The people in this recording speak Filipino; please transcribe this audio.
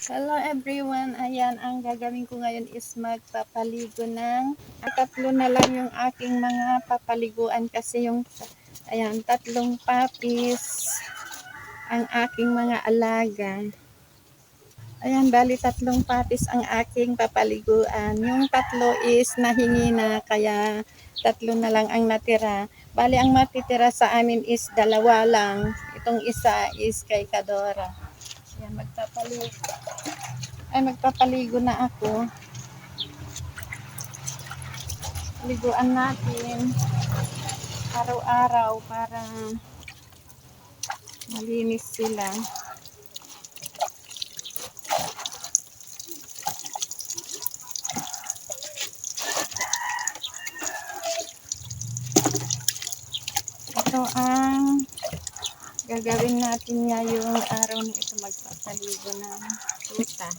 Hello everyone, ayan ang gagawin ko ngayon is magpapaligo ng tatlo na lang yung aking mga papaliguan kasi yung ayan, tatlong puppies ang aking mga alaga. Ayan, bali tatlong puppies ang aking papaliguan. Yung tatlo is nahingi na kaya tatlo na lang ang natira. Bali ang matitira sa amin is dalawa lang. Itong isa is kay Kadora. Ayan, magpapaligo na ako. Liguan natin araw-araw para malinis sila. Ito ang gagawin natin ngayong araw na ito, magpapaligo ng tuta.